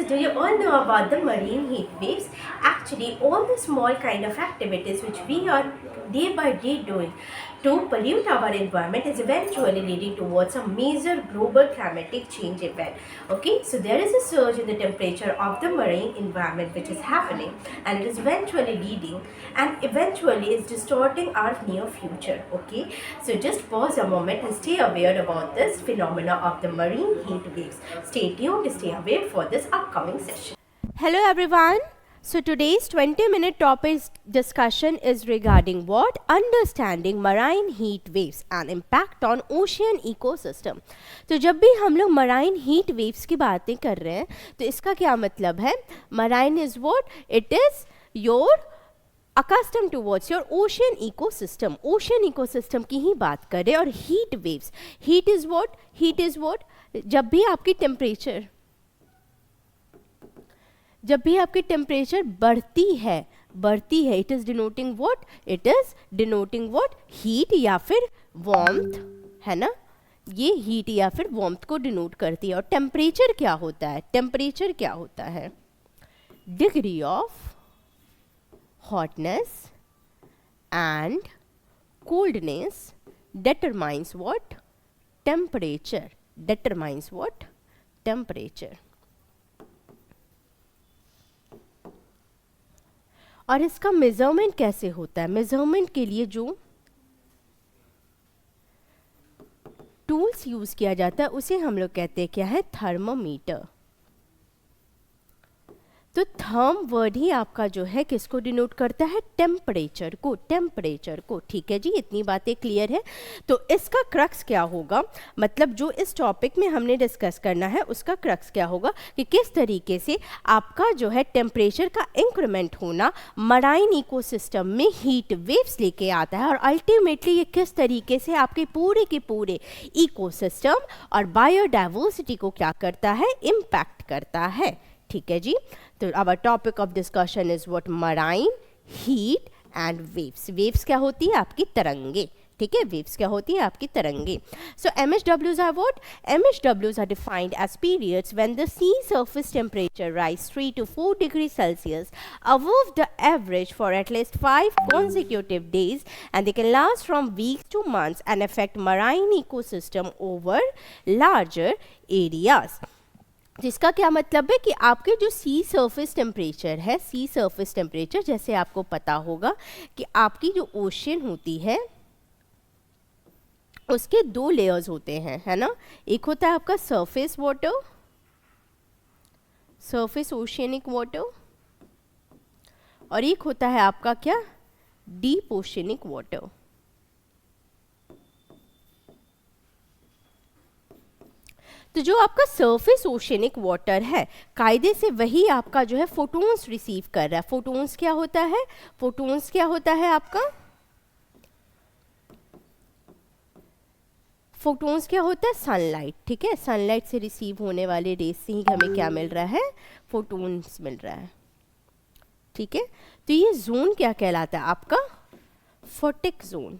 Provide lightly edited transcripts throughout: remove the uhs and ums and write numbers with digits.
do you all know about the marine heat waves? Actually, all the small kind of activities which we are day by day doing to pollute our environment is eventually leading towards a major global climatic change event. Okay, so there is a surge in the temperature of the marine environment which is happening, and it is eventually leading and eventually is distorting our near future. Okay, so just pause a moment and stay aware about this phenomena of the marine heat waves. Stay tuned to stay aware for this upcoming session. Hello everyone. So today's 20-minute topic discussion is regarding what? Understanding marine heat waves and impact on ocean ecosystem. तो जब भी हम लोग marine heat waves की बातें कर रहे हैं तो इसका क्या मतलब है? Marine is what? It is your accustomed towards your ocean ecosystem. Ocean ecosystem की ही बात कर रहे हैं और heat waves. Heat is what? Heat is what? जब भी आपकी टेम्परेचर बढ़ती है it is denoting what heat या फिर वार्मथ है ना, ये हीट या फिर वार्मथ को डिनोट करती है। और टेम्परेचर क्या होता है? Degree of hotness and coldness determines what? Temperature. और इसका मेजरमेंट कैसे होता है? मेजरमेंट के लिए जो टूल्स यूज किया जाता है उसे हम लोग कहते हैं क्या है? थर्मोमीटर। तो थर्म वर्ड ही आपका जो है किसको डिनोट करता है? टेम्परेचर को। ठीक है जी, इतनी बातें क्लियर है। तो इसका क्रक्स क्या होगा, मतलब जो इस टॉपिक में हमने डिस्कस करना है उसका क्रक्स क्या होगा कि किस तरीके से आपका जो है टेम्परेचर का इंक्रीमेंट होना मराइन इकोसिस्टम में हीट वेव्स लेके आता है और अल्टीमेटली ये किस तरीके से आपके पूरे के पूरे इकोसिस्टम और बायोडाइवर्सिटी को क्या करता है? इम्पैक्ट करता है। ठीक है जी, तो our topic of discussion is what? Marine heat and waves. Waves क्या होती है? आपकी तरंगे। ठीक है, वेव्स क्या होती है? आपकी तरंगे। So MHWs are what? MHWs are defined as periods when the sea surface temperature rise 3 to 4 degrees Celsius above the average for at least 5 consecutive days, and they can last from weeks to months and affect marine ecosystem over larger areas. जिसका क्या मतलब है कि आपके जो सी surface temperature जैसे आपको पता होगा कि आपकी जो ओशन होती है उसके 2 लेयर्स होते हैं, है ना। एक होता है आपका सरफेस ओशियनिक वाटर और एक होता है आपका क्या? Deep oceanic water. तो जो आपका सरफेस ओशियनिक वाटर है कायदे से वही आपका जो है फोटोन्स रिसीव कर रहा है। फोटोन्स क्या होता है आपका? फोटोन्स क्या होता है? सनलाइट। ठीक है, सनलाइट से रिसीव होने वाले रेज से ही हमें क्या मिल रहा है? फोटोन्स मिल रहा है। ठीक है, तो ये जोन क्या कहलाता है? आपका फोटिक जोन।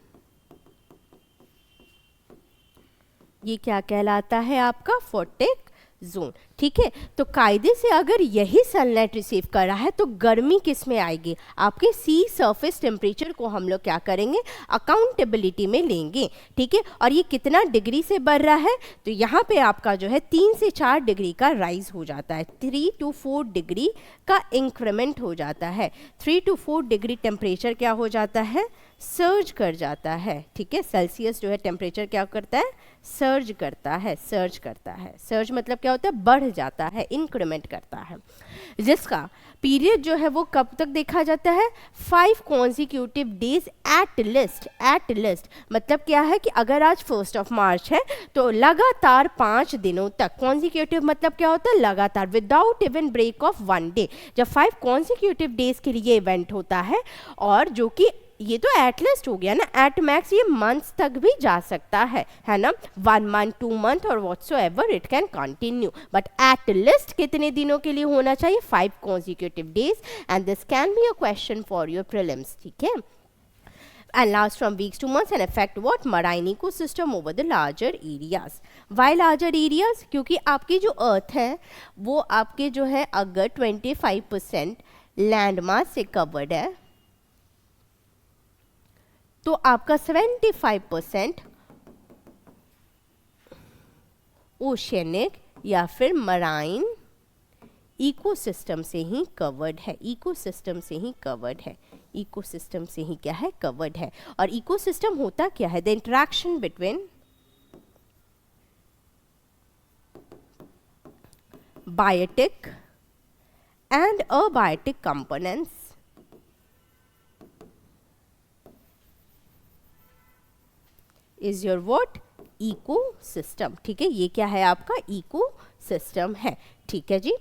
ये क्या कहलाता है? आपका फोटिक जोन। ठीक है, तो कायदे से अगर यही सनलाइट रिसीव कर रहा है तो गर्मी किस में आएगी? आपके सी सरफेस टेम्परेचर को हम लोग क्या करेंगे? अकाउंटेबिलिटी में लेंगे। ठीक है, और ये कितना डिग्री से बढ़ रहा है? तो यहाँ पे आपका जो है 3 से 4 डिग्री का राइज हो जाता है, 3 to 4 डिग्री का इंक्रीमेंट हो जाता है। 3 to 4 डिग्री टेम्परेचर क्या हो जाता है? सर्ज कर जाता है। ठीक है, सेल्सियस जो है टेम्परेचर क्या करता है? सर्ज करता है। सर्ज मतलब क्या होता है? बढ़ जाता है, इंक्रीमेंट करता है। जिसका पीरियड जो है वो कब तक देखा जाता है? 5 consecutive days एट लिस्ट। मतलब क्या है कि अगर आज 1 मार्च है तो लगातार 5 दिनों तक, कॉन्जिक्यूटिव मतलब क्या होता है? लगातार, without even break of 1 day। जब 5 consecutive days के लिए इवेंट होता है और जो कि ये तो एट लिस्ट हो गया ना, एट मैक्स ये मंथ्स तक भी जा सकता है ना, 1 month 2 month और whatsoever it can continue, but at least कितने दिनों के लिए होना चाहिए? 5 consecutive days, and this can be a question for your prelims. ठीक है, and last from weeks to months and affect what marine ecosystem over the larger areas. Why larger areas? क्योंकि आपकी जो अर्थ है वो आपके जो है अगर 25% लैंड मास से कवर्ड है तो आपका 75% ओशियनिक या फिर मराइन इकोसिस्टम से ही कवर्ड है, इकोसिस्टम से ही कवर्ड है, इकोसिस्टम से ही क्या है कवर्ड है। और इकोसिस्टम होता क्या है? The interaction between biotic and abiotic components is your what? Ecosystem. ठीक है, ये क्या है आपका इकोसिस्टम है। ठीक है जी,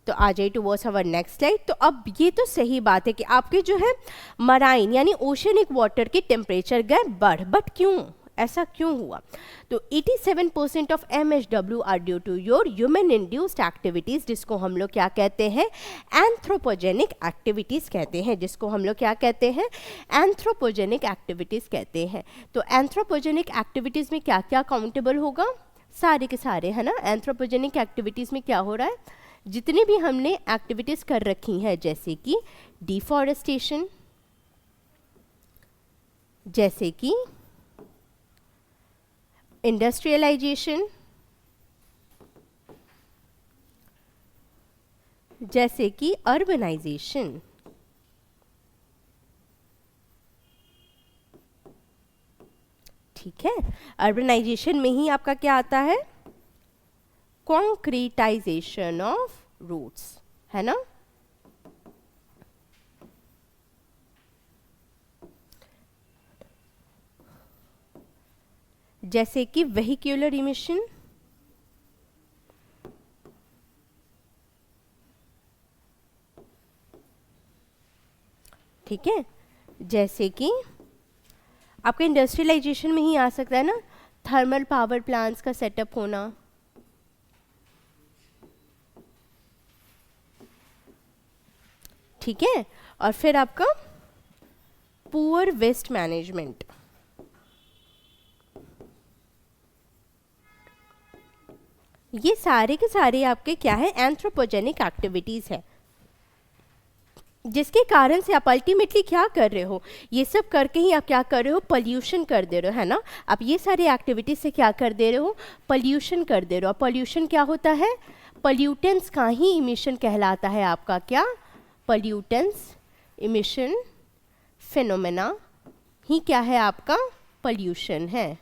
तो आ जाइए टुवर्ड्स अवर नेक्स्ट स्लाइड। तो अब ये तो सही बात है कि आपके जो है मराइन यानी ओशनिक वाटर के टेम्परेचर गए बढ़, बट क्यों, ऐसा क्यों हुआ? तो 87% of MHW are due to your human induced activities, जिसको हम लोग क्या कहते हैं? एंथ्रोपोजेनिक एक्टिविटीज़ कहते हैं, जिसको हम लोग क्या कहते हैं? एंथ्रोपोजेनिक एक्टिविटीज़ कहते हैं। तो एंथ्रोपोजेनिक एक्टिविटीज़ में क्या क्या काउंटेबल होगा? सारे के सारे, है ना। एंथ्रोपोजेनिक एक्टिविटीज़ में क्या हो रहा है? जितनी भी हमने एक्टिविटीज़ कर रखी हैं, जैसे कि डिफॉरेस्टेशन, जैसे कि इंडस्ट्रियलाइजेशन, जैसे कि अर्बनाइजेशन, ठीक है। अर्बनाइजेशन में ही आपका क्या आता है? कॉन्क्रीटाइजेशन ऑफ रोड्स, है ना। जैसे कि वेहिक्यूलर इमिशन, ठीक है। जैसे कि आपके इंडस्ट्रियलाइजेशन में ही आ सकता है ना, थर्मल पावर प्लांट्स का सेटअप होना, ठीक है। और फिर आपका पुअर वेस्ट मैनेजमेंट, ये सारे के सारे आपके क्या है? एंथ्रोपोजेनिक एक्टिविटीज है, जिसके कारण से आप अल्टीमेटली क्या कर रहे हो? ये सब करके ही आप क्या कर रहे हो? पोल्यूशन कर दे रहे हो, है ना। आप ये सारी एक्टिविटीज से क्या कर दे रहे हो? पोल्यूशन कर दे रहे हो। पोल्यूशन क्या होता है? पोल्यूटेंट्स का ही इमिशन कहलाता है आपका क्या? पोल्यूटेंट्स इमिशन फिनोमेना ही क्या है आपका? पोल्यूशन है।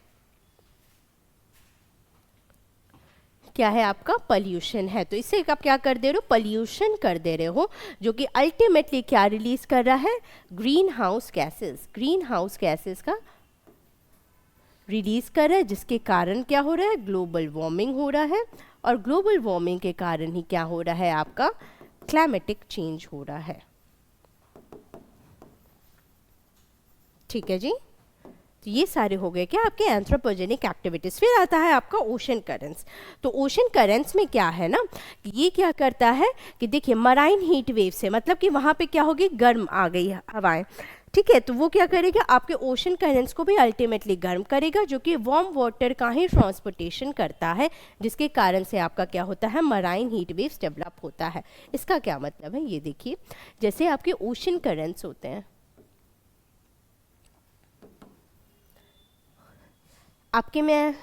क्या है आपका? पोल्यूशन है। तो इससे आप क्या कर दे रहे हो? पोल्यूशन कर दे रहे हो, जो कि अल्टीमेटली क्या रिलीज कर रहा है? Green house gases, green house gases का रिलीज कर रहा है, जिसके कारण क्या हो रहा है? ग्लोबल वार्मिंग हो रहा है। और ग्लोबल वार्मिंग के कारण ही क्या हो रहा है आपका? क्लाइमेटिक चेंज हो रहा है। ठीक है जी, तो ये सारे हो गए क्या आपके एंथ्रोपोजेनिक एक्टिविटीज। फिर आता है आपका ओशन करेंट्स। तो ओशन करेंट्स में क्या है ना, ये क्या करता है कि देखिए मराइन हीट वेव से, मतलब कि वहाँ पे क्या होगी? गर्म आ गई हवाएं, ठीक है। तो वो क्या करेगा? आपके ओशन करेंट्स को भी अल्टीमेटली गर्म करेगा, जो कि वार्म वाटर का ही ट्रांसपोर्टेशन करता है, जिसके कारण से आपका क्या होता है? मराइन हीट वेव्स डेवलप होता है। इसका क्या मतलब है? ये देखिए, जैसे आपके ओशन करेंट्स होते हैं, आपके मैं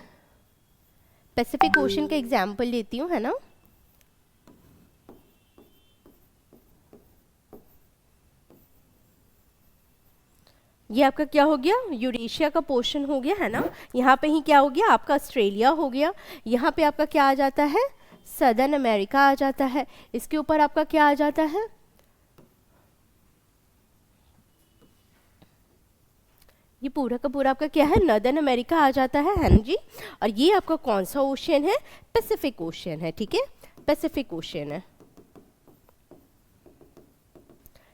पैसिफिक ओशन का एग्जाम्पल लेती हूँ, है ना। ये आपका क्या हो गया? यूरेशिया का पोर्शन हो गया, है ना। यहाँ पे ही क्या हो गया? आपका ऑस्ट्रेलिया हो गया। यहाँ पे आपका क्या आ जाता है? सदर्न अमेरिका आ जाता है। इसके ऊपर आपका क्या आ जाता है? ये पूरा का पूरा आपका क्या है? नॉर्दर्न अमेरिका आ जाता है ना जी। और ये आपका कौन सा ओशन है? पैसिफिक ओशन है, ठीक है। पैसिफिक ओशन है,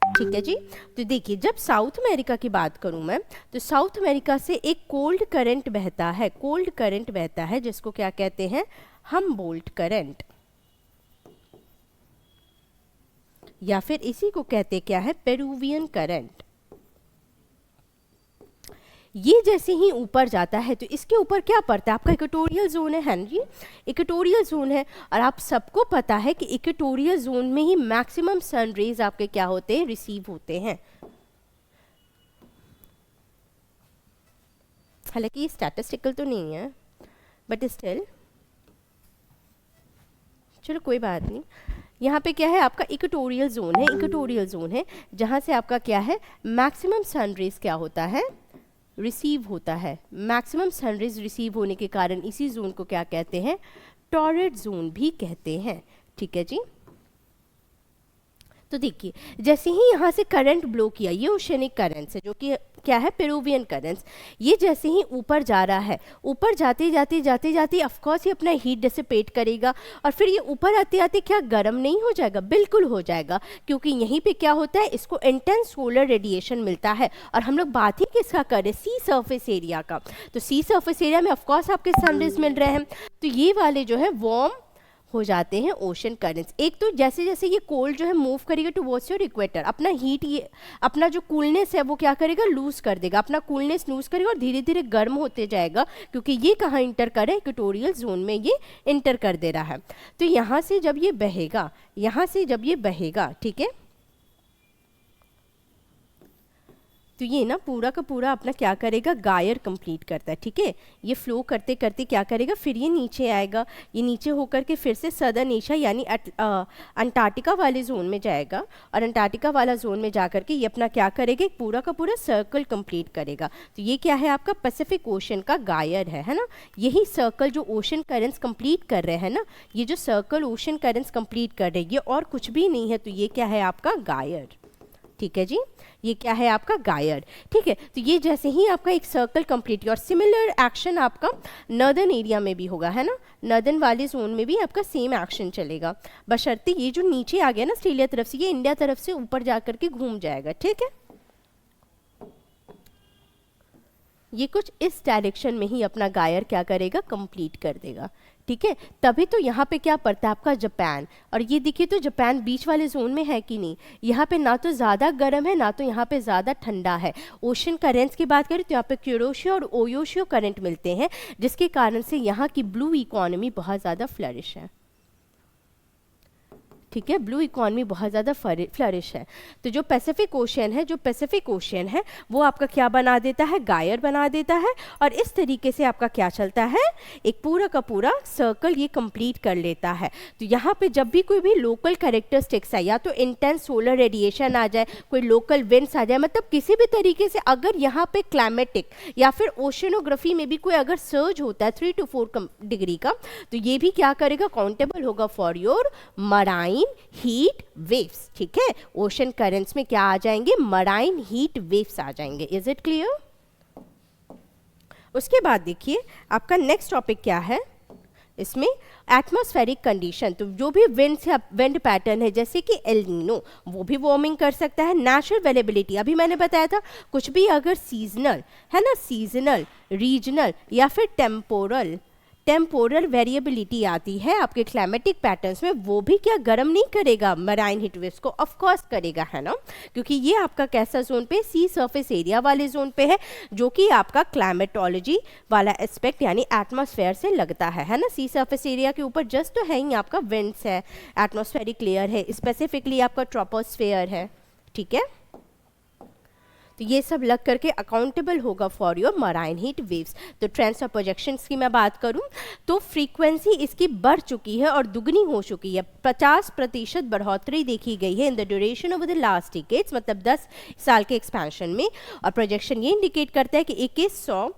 ठीक है जी। तो देखिए, जब साउथ अमेरिका की बात करूं मैं, तो साउथ अमेरिका से एक कोल्ड करंट बहता है, कोल्ड करंट बहता है, जिसको क्या कहते हैं? हमबोल्ट करंट, या फिर इसी को कहते क्या है? Peruvian current. ये जैसे ही ऊपर जाता है तो इसके ऊपर क्या पड़ता है, आपका इक्वेटोरियल जोन है ना जी, इक्वेटोरियल जोन है। और आप सबको पता है कि इक्वेटोरियल जोन में ही मैक्सिमम सन रेज आपके क्या होते हैं, रिसीव होते हैं। हालांकि ये स्टैटिस्टिकल तो नहीं है, बट स्टिल चलो कोई बात नहीं। यहाँ पे क्या है, आपका इक्वेटोरियल जोन है, इक्वेटोरियल जोन है जहाँ से आपका क्या है, मैक्सिमम सन रेज क्या होता है, रिसीव होता है। मैक्सिमम सन रेज रिसीव होने के कारण इसी जोन को क्या कहते हैं, टॉरेट जोन भी कहते हैं। ठीक है जी। तो देखिए जैसे ही यहाँ से करंट ब्लो किया, ये ओशनिक करंट्स है जो कि क्या है, पेरुवियन करंट्स, ये जैसे ही ऊपर जा रहा है, ऊपर जाते जाते जाते जाते ऑफकोर्स ये अपना हीट डिसिपेट करेगा और फिर ये ऊपर आते आते क्या गर्म नहीं हो जाएगा, बिल्कुल हो जाएगा, क्योंकि यहीं पे क्या होता है, इसको इंटेंस सोलर रेडिएशन मिलता है। और हम लोग बात ही किसका कर रहे हैं, सी सर्फेस एरिया का। तो सी सर्फेस एरिया में ऑफकोर्स आपके सनरेज मिल रहे हैं, तो ये वाले जो है वार्म हो जाते हैं ओशन करंट्स। एक तो जैसे जैसे ये कोल्ड जो है मूव करेगा टुवर्ड्स योर इक्वेटर, अपना हीट, ये अपना जो कूलनेस है वो क्या करेगा, लूज कर देगा, अपना कूलनेस लूज करेगा और धीरे धीरे गर्म होते जाएगा, क्योंकि ये कहाँ इंटर कर रहा है, इक्वेटोरियल जोन में ये इंटर कर दे रहा है। तो यहाँ से जब ये बहेगा, यहाँ से जब ये बहेगा, ठीक है, तो ये ना पूरा का पूरा अपना क्या करेगा, गायर कंप्लीट करता है। ठीक है, ये फ्लो करते करते क्या करेगा, फिर ये नीचे आएगा, ये नीचे होकर के फिर से सदर्न एशिया यानी अंटार्कटिका वाले जोन में जाएगा, और अंटार्कटिका वाला जोन में जाकर के ये अपना क्या करेगा, एक पूरा का पूरा सर्कल कंप्लीट करेगा। तो ये क्या है, आपका पैसिफिक ओशन का गायर है ना। यही सर्कल जो ओशन करंट्स कंप्लीट कर रहे हैं ना, ये जो सर्कल ओशन करंट्स कंप्लीट कर रहे हैं, ये और कुछ भी नहीं है, तो ये क्या है आपका गायर। ठीक है जी, ये क्या है आपका गायर। ठीक है, तो ये जैसे ही आपका एक सर्कल कंप्लीट, और सिमिलर एक्शन आपका नर्दर्न एरिया में भी होगा, है ना, नर्दर्न वाले जोन में भी आपका सेम एक्शन चलेगा, बशर्ते ये जो नीचे आ गया ना ऑस्ट्रेलिया तरफ से, ये इंडिया तरफ से ऊपर जा करके घूम जाएगा। ठीक है, ये कुछ इस डायरेक्शन में ही अपना गायर क्या करेगा, कंप्लीट कर देगा। ठीक है, तभी तो यहाँ पे क्या पड़ता है आपका जापान, और ये देखिए तो जापान बीच वाले जोन में है कि नहीं, यहाँ पे ना तो ज़्यादा गर्म है ना तो यहाँ पे ज़्यादा ठंडा है। ओशन करेंट्स की बात करें तो यहाँ पे क्यूरोशियो और ओयोशियो करंट मिलते हैं, जिसके कारण से यहाँ की ब्लू इकोनॉमी बहुत ज़्यादा फ्लरिश है। ठीक है, ब्लू इकॉनमी बहुत ज़्यादा फ्लरिश है। तो जो पैसिफिक ओशन है, जो पैसिफिक ओशन है वो आपका क्या बना देता है, गायर बना देता है, और इस तरीके से आपका क्या चलता है, एक पूरा का पूरा सर्कल ये कंप्लीट कर लेता है। तो यहाँ पे जब भी कोई भी लोकल कैरेक्टरिस्टिक्स है, या तो इंटेंस सोलर रेडिएशन आ जाए, कोई लोकल विंड्स आ जाए, मतलब किसी भी तरीके से अगर यहाँ पे क्लाइमेटिक या फिर ओशनोग्राफी में भी कोई अगर सर्ज होता है 3 to 4 डिग्री का, तो ये भी क्या करेगा, काउंटेबल होगा for your marine heat waves. ठीक है, ओशन करंट्स में क्या आ जाएंगे, मराइन हीट वेव्स आ जाएंगे। Is it clear? उसके बाद देखिए आपका नेक्स्ट टॉपिक क्या है, इसमें एटमॉस्फेरिक कंडीशन। तो जो भी विंड पैटर्न है, जैसे कि एल नीनो, वो भी वार्मिंग कर सकता है। नेचुरल वेलेबिलिटी, अभी मैंने बताया था, कुछ भी अगर सीजनल है ना, सीजनल, रीजनल या फिर टेम्पोरल वेरिएबिलिटी आती है आपके क्लाइमेटिक पैटर्न्स में, वो भी क्या गर्म नहीं करेगा मराइन हीट वेव्स को, ऑफ कोर्स करेगा, है ना, क्योंकि ये आपका कैसा जोन पे, सी सरफेस एरिया वाले जोन पे है, जो कि आपका क्लाइमेटोलॉजी वाला एस्पेक्ट यानी एटमॉस्फेयर से लगता है ना। सी सरफेस एरिया के ऊपर जस्ट तो है ही आपका विंड्स है, एटमॉस्फेरिक लेयर है, स्पेसिफिकली आपका ट्रोपोस्फेयर है। ठीक है, तो ये सब लग करके अकाउंटेबल होगा for your marine heat waves. तो ट्रेंड्स और प्रोजेक्शंस की मैं बात करूं तो फ्रीक्वेंसी इसकी बढ़ चुकी है और दुगनी हो चुकी है। 50% बढ़ोतरी देखी गई है in the duration over the last decades, मतलब 10 साल के एक्सपेंशन में। और प्रोजेक्शन ये इंडिकेट करता है कि 2100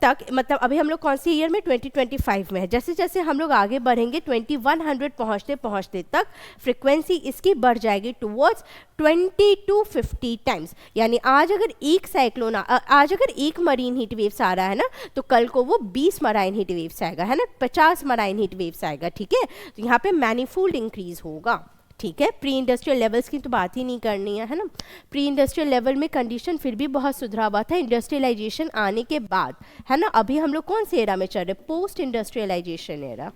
तक, मतलब अभी हम लोग कौन सी ईयर में, 2025 में है, जैसे जैसे हम लोग आगे बढ़ेंगे 2100 पहुंचते पहुंचते तक फ्रिक्वेंसी इसकी बढ़ जाएगी टुवर्ड्स 20 to 50 टाइम्स। यानी आज अगर एक साइक्लोन, आज अगर एक मरीन हीट वेव्स आ रहा है ना, तो कल को वो 20 मराइन हीट वेव्स आएगा, है ना, 50 मराइन हीट वेव्स आएगा। ठीक है, तो यहाँ पे मैनीफोल्ड इंक्रीज होगा। ठीक है, प्री इंडस्ट्रियल लेवल्स की तो बात ही नहीं करनी है ना। प्री इंडस्ट्रियल लेवल में कंडीशन फिर भी बहुत सुधरा हुआ था, इंडस्ट्रियलाइजेशन आने के बाद, है ना। अभी हम लोग कौन से एरा में चल रहे, पोस्ट इंडस्ट्रियलाइजेशन एरा।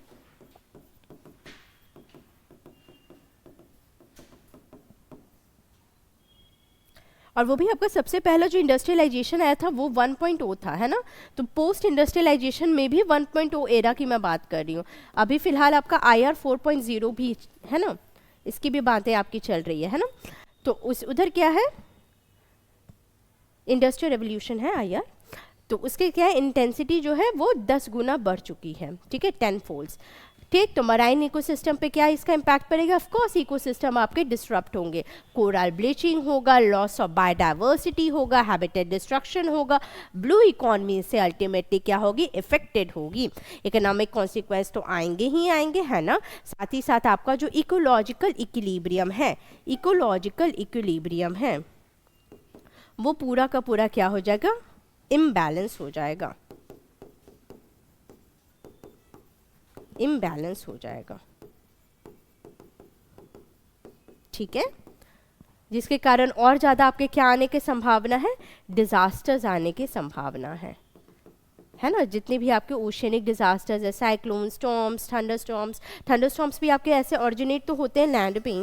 और वो भी आपका सबसे पहला जो इंडस्ट्रियलाइजेशन आया था वो 1.0 था, है ना। तो पोस्ट इंडस्ट्रियलाइजेशन में भी 1.0 एरा की मैं बात कर रही हूँ। अभी फिलहाल आपका IR 4.0 भी है ना, इसकी भी बातें आपकी चल रही है ना। तो उस उधर क्या है, इंडस्ट्रियल रेवोल्यूशन है IR, तो उसके क्या है इंटेंसिटी जो है वो 10 गुना बढ़ चुकी है, ठीक है, 10 फोल्ड्स। ठीक, तो मराइन इकोसिस्टम पे क्या इसका इम्पैक्ट पड़ेगा, ऑफ कोर्स इकोसिस्टम आपके डिस्टर्ब होंगे, कोरल ब्लीचिंग होगा, लॉस ऑफ बायोडाइवर्सिटी होगा, हैबिटेट डिस्ट्रक्शन होगा, ब्लू इकोनॉमी से अल्टीमेटली क्या होगी, इफेक्टेड होगी। इकोनॉमिक कॉन्सिक्वेंस तो आएंगे ही आएंगे, है ना। साथ ही साथ आपका जो इकोलॉजिकल इक्विलिब्रियम है, इकोलॉजिकल इक्विलिब्रियम है वो पूरा का पूरा क्या हो जाएगा, इम्बैलेंस हो जाएगा, इम्बैलेंस हो जाएगा, ठीक है। जिसके कारण और ज़्यादा आपके क्या आने की संभावना है, डिजास्टर्स आने की संभावना है ना। जितने भी आपके ओशनिक डिजास्टर्स है, साइक्लोन, स्टॉर्म्स, थंडरस्टॉर्म्स भी आपके ऐसे ऑरिजिनेट तो होते हैं लैंड पे,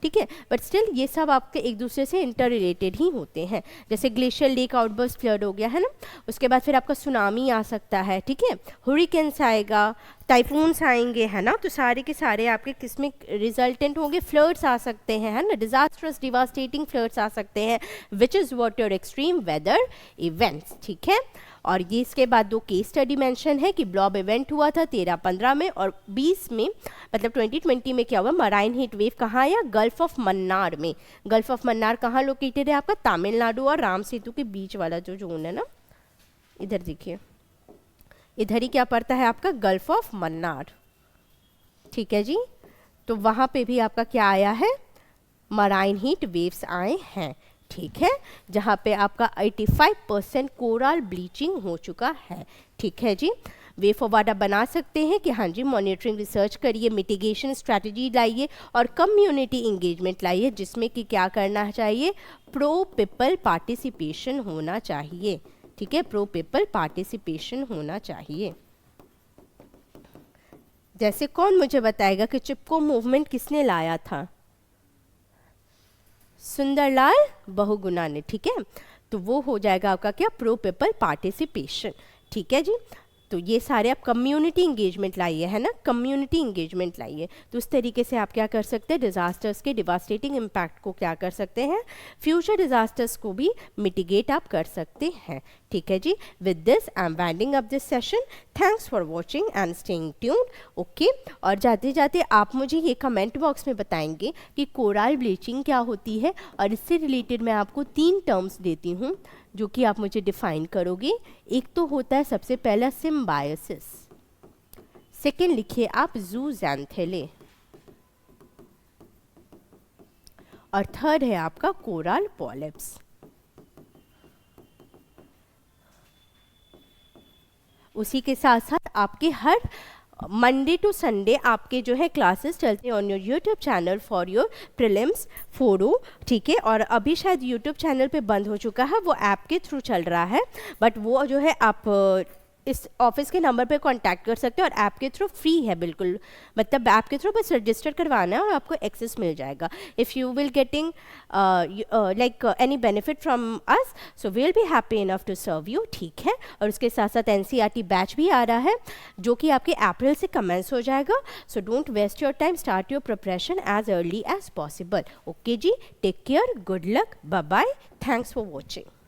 ठीक है, बट स्टिल ये सब आपके एक दूसरे से इंटर रिलेटेड ही होते हैं। जैसे ग्लेशियर लेक आउटबर्स्ट फ्लड हो गया, है ना, उसके बाद फिर आपका सुनामी आ सकता है, ठीक है, हुरिकेन्स आएगा, टाइफून्स आएंगे, है ना। तो सारे के सारे आपके किसमें रिजल्टेंट होंगे, फ्लड्स आ सकते हैं, है ना, डिजास्टर्स डिवास्टेटिंग फ्लड्स आ सकते हैं, which is what your extreme weather events, ठीक है। और ये इसके बाद 2 केस स्टडी मेंशन है कि ब्लॉब इवेंट हुआ था 13-15 में, और 20 में मतलब 2020 में क्या हुआ, मराइन हीट वेव कहाँ आया, गल्फ ऑफ मन्नार में। गल्फ ऑफ मन्नार कहाँ लोकेटेड है, आपका तमिलनाडु और राम सेतु के बीच वाला जो जोन है ना, इधर देखिए, इधर ही क्या पड़ता है आपका, गल्फ ऑफ मन्नार, ठीक है जी। तो वहाँ पे भी आपका क्या आया है, मराइन हीट वेव्स आए हैं, ठीक है, जहाँ पे आपका 85% कोरल ब्लीचिंग हो चुका है, ठीक है जी। वे फॉरवर्ड आप बना सकते हैं कि हाँ जी, मॉनिटरिंग रिसर्च करिए, मिटिगेशन स्ट्रैटेजी लाइए और कम्युनिटी इंगेजमेंट लाइए, जिसमें कि क्या करना चाहिए, प्रो पीपल पार्टिसिपेशन होना चाहिए, ठीक है, प्रो पीपल पार्टिसिपेशन होना चाहिए। जैसे कौन मुझे बताएगा कि चिपको मूवमेंट किसने लाया था, सुंदरलाल बहुगुणा ने, ठीक है। तो वो हो जाएगा आपका क्या, प्रो पीपल पार्टिसिपेशन, ठीक है जी। तो ये सारे आप कम्युनिटी इंगेजमेंट लाइए, है ना, कम्युनिटी इंगेजमेंट लाइए। तो उस तरीके से आप क्या कर सकते हैं, डिजास्टर्स के डिवास्टेटिंग इम्पैक्ट को क्या कर सकते हैं, फ्यूचर डिजास्टर्स को भी मिटिगेट आप कर सकते हैं, ठीक है जी। With this I am winding up this session, thanks for watching and staying tuned, okay. और जाते जाते आप मुझे ये कमेंट बॉक्स में बताएंगे कि कोरल ब्लीचिंग क्या होती है, और इससे रिलेटेड मैं आपको 3 टर्म्स देती हूँ जो कि आप मुझे डिफाइन करोगे। एक तो होता है सबसे पहला सिम्बायोसिस, सेकेंड लिखिए आप जूज़ैंथेले, और थर्ड है आपका कोरल पॉलिप्स। उसी के साथ साथ आपके हर मंडे टू संडे आपके जो है क्लासेस चलते हैं on your YouTube channel for your prelims 4O, ठीक है। और अभी शायद यूट्यूब चैनल पे बंद हो चुका है, वो ऐप के थ्रू चल रहा है, बट वो जो है आप इस ऑफिस के नंबर पे कांटेक्ट कर सकते हैं, और ऐप के थ्रू फ्री है बिल्कुल, मतलब ऐप के थ्रू बस रजिस्टर करवाना है और आपको एक्सेस मिल जाएगा। If you will getting like any benefit from us, so we will be happy enough to serve you, ठीक है। और उसके साथ साथ NCERT बैच भी आ रहा है जो कि आपके अप्रैल से कमेंस हो जाएगा। So don't waste your time, start your preparation as early as possible, okay जी। Take care, good luck, bye bye, thanks for watching.